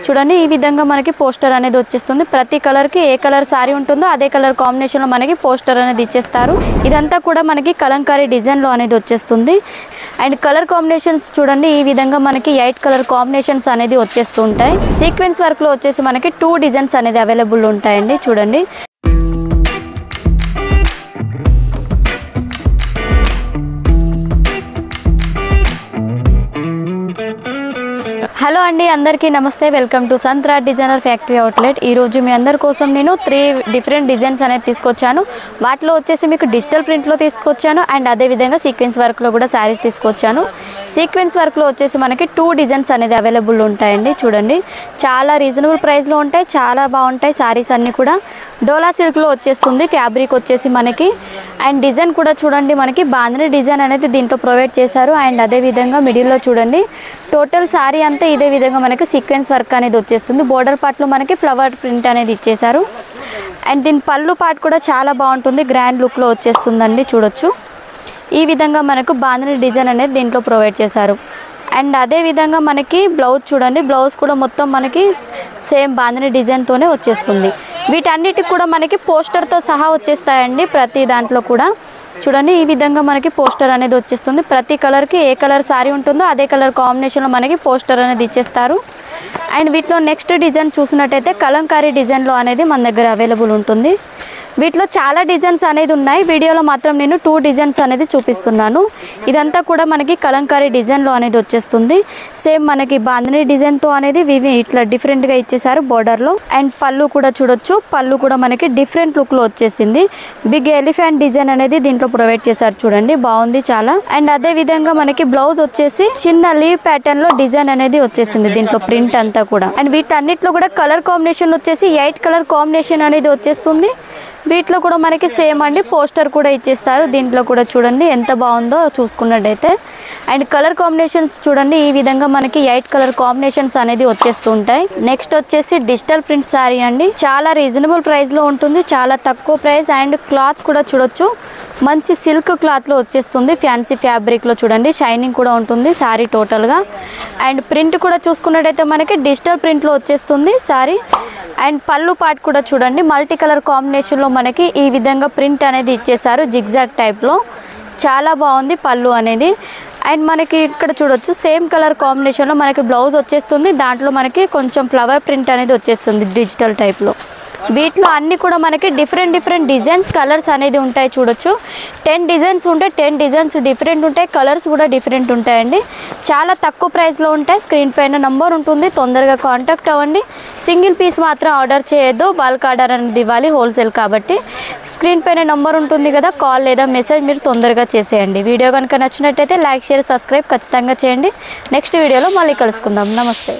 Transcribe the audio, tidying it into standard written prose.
చూడండి ఈ విధంగా మనకి పోస్టర్ అనేది వచ్చేస్తుంది. ప్రతి కలర్కి ఏ కలర్ సారీ ఉంటుందో అదే కలర్ కాంబినేషన్లో మనకి పోస్టర్ అనేది ఇచ్చేస్తారు. ఇదంతా కూడా మనకి కలంకారీ డిజైన్లో అనేది వచ్చేస్తుంది. అండ్ కలర్ కాంబినేషన్స్ చూడండి ఈ విధంగా మనకి 8 కలర్ కాంబినేషన్స్ అనేది వచ్చేస్తూ ఉంటాయి. సీక్వెన్స్ వర్క్లో వచ్చేసి మనకి 2 డిజైన్స్ అనేది అవైలబుల్ ఉంటాయండి. చూడండి హలో అండి, అందరికీ నమస్తే. Welcome to Santhra designer factory outlet. ఈరోజు మీ అందరి కోసం నేను 3 డిఫరెంట్ డిజైన్స్ అనేది తీసుకొచ్చాను. వాటిలో వచ్చేసి మీకు డిజిటల్ ప్రింట్లో తీసుకొచ్చాను అండ్ అదేవిధంగా సీక్వెన్స్ వర్క్లో కూడా శారీస్ తీసుకొచ్చాను. సీక్వెన్స్ వర్క్లో వచ్చేసి మనకి 2 డిజైన్స్ అనేది అవైలబుల్ ఉంటాయండి. చూడండి చాలా రీజనబుల్ ప్రైస్లో ఉంటాయి, చాలా బాగుంటాయి శారీస్ అన్నీ కూడా. డోలా సిల్క్లో వచ్చేస్తుంది ఫ్యాబ్రిక్ వచ్చేసి మనకి. అండ్ డిజైన్ కూడా చూడండి మనకి బాందిని డిజైన్ అనేది దీంట్లో ప్రొవైడ్ చేశారు. అండ్ అదేవిధంగా మిడిల్లో చూడండి టోటల్ శారీ అంతా ఇదే విధంగా మనకి సీక్వెన్స్ వర్క్ అనేది వచ్చేస్తుంది. బోర్డర్ పార్ట్లో మనకి ఫ్లవర్ ప్రింట్ అనేది ఇచ్చేశారు. అండ్ దీని పళ్ళు పార్ట్ కూడా చాలా బాగుంటుంది, గ్రాండ్ లుక్లో వచ్చేస్తుందండి. చూడొచ్చు ఈ విధంగా మనకు బాందిని డిజైన్ అనేది దీంట్లో ప్రొవైడ్ చేశారు. అండ్ అదేవిధంగా మనకి బ్లౌజ్ చూడండి, బ్లౌజ్ కూడా మొత్తం మనకి సేమ్ బాందిని డిజైన్తోనే వచ్చేస్తుంది. వీటన్నిటికి కూడా మనకి పోస్టర్తో సహా వచ్చేస్తాయండి. ప్రతి దాంట్లో కూడా చూడండి ఈ విధంగా మనకి పోస్టర్ అనేది వచ్చేస్తుంది. ప్రతి కలర్కి ఏ కలర్ సారీ ఉంటుందో అదే కలర్ కాంబినేషన్లో మనకి పోస్టర్ అనేది ఇచ్చేస్తారు. అండ్ వీటిలో నెక్స్ట్ డిజైన్ చూసినట్టయితే కలంకారీ డిజైన్లో అనేది మన దగ్గర అవైలబుల్ ఉంటుంది. వీటిలో చాలా డిజైన్స్ అనేది ఉన్నాయి. వీడియోలో మాత్రం నేను 2 డిజైన్స్ అనేది చూపిస్తున్నాను. ఇదంతా కూడా మనకి కలంకారీ డిజైన్లో అనేది వచ్చేస్తుంది. సేమ్ మనకి బాందిని డిజైన్తో అనేది ఇవి ఇట్లా డిఫరెంట్గా ఇచ్చేసారు బోర్డర్లో. అండ్ పళ్ళు కూడా చూడొచ్చు, పళ్ళు కూడా మనకి డిఫరెంట్ లుక్లో వచ్చేసింది. బిగ్ ఎలిఫెంట్ డిజైన్ అనేది దీంట్లో ప్రొవైడ్ చేశారు. చూడండి బాగుంది చాలా. అండ్ అదే విధంగా మనకి బ్లౌజ్ వచ్చేసి చిన్న లీవ్ ప్యాటర్న్ లో డిజైన్ అనేది వచ్చేసింది దీంట్లో ప్రింట్ అంతా కూడా. అండ్ వీటన్నిటిలో కూడా కలర్ కాంబినేషన్ వచ్చేసి 8 కలర్ కాంబినేషన్ అనేది వచ్చేస్తుంది. వీటిలో కూడా మనకి సేమ్ అండి పోస్టర్ కూడా ఇచ్చేస్తారు. దీంట్లో కూడా చూడండి ఎంత బాగుందో చూసుకున్నట్టయితే. అండ్ కలర్ కాంబినేషన్స్ చూడండి ఈ విధంగా మనకి 8 కలర్ కాంబినేషన్స్ అనేది వచ్చేస్తూ ఉంటాయి. నెక్స్ట్ వచ్చేసి డిజిటల్ ప్రింట్ శారీ అండి. చాలా రీజనబుల్ ప్రైస్లో ఉంటుంది, చాలా తక్కువ ప్రైస్. అండ్ క్లాత్ కూడా చూడొచ్చు మంచి సిల్క్ క్లాత్లో వచ్చేస్తుంది. ఫ్యాన్సీ ఫ్యాబ్రిక్లో చూడండి షైనింగ్ కూడా ఉంటుంది శారీ టోటల్గా. అండ్ ప్రింట్ కూడా చూసుకున్నట్టయితే మనకి డిజిటల్ ప్రింట్లో వచ్చేస్తుంది శారీ. అండ్ పళ్ళు పార్ట్ కూడా చూడండి మల్టీ కలర్ కాంబినేషన్లో మనకి ఈ విధంగా ప్రింట్ అనేది ఇచ్చేసారు జిగ్జాగ్ టైప్లో. చాలా బాగుంది పళ్ళు అనేది. అండ్ మనకి ఇక్కడ చూడొచ్చు సేమ్ కలర్ కాంబినేషన్లో మనకి బ్లౌజ్ వచ్చేస్తుంది. దాంట్లో మనకి కొంచెం ఫ్లవర్ ప్రింట్ అనేది వచ్చేస్తుంది డిజిటల్ టైప్లో. వీటిలో అన్నీ కూడా మనకి డిఫరెంట్ డిజైన్స్ కలర్స్ అనేది ఉంటాయి. చూడొచ్చు 10 డిజైన్స్ ఉంటాయి, 10 డిజైన్స్ డిఫరెంట్ ఉంటాయి, కలర్స్ కూడా డిఫరెంట్ ఉంటాయండి. చాలా తక్కువ ప్రైస్లో ఉంటాయి. స్క్రీన్ పైన నంబర్ ఉంటుంది, తొందరగా కాంటాక్ట్ అవ్వండి. సింగిల్ పీస్ మాత్రం ఆర్డర్ చేయొద్దు, బల్క్ ఆర్డర్ అనేది ఇవ్వాలి, హోల్సేల్ కాబట్టి. స్క్రీన్ పైన నంబర్ ఉంటుంది కదా, కాల్ లేదా మెసేజ్ మీరు తొందరగా చేసేయండి. వీడియో కనుక నచ్చినట్టయితే లైక్ షేర్ సబ్స్క్రైబ్ ఖచ్చితంగా చేయండి. నెక్స్ట్ వీడియోలో మళ్ళీ కలుసుకుందాం. నమస్తే.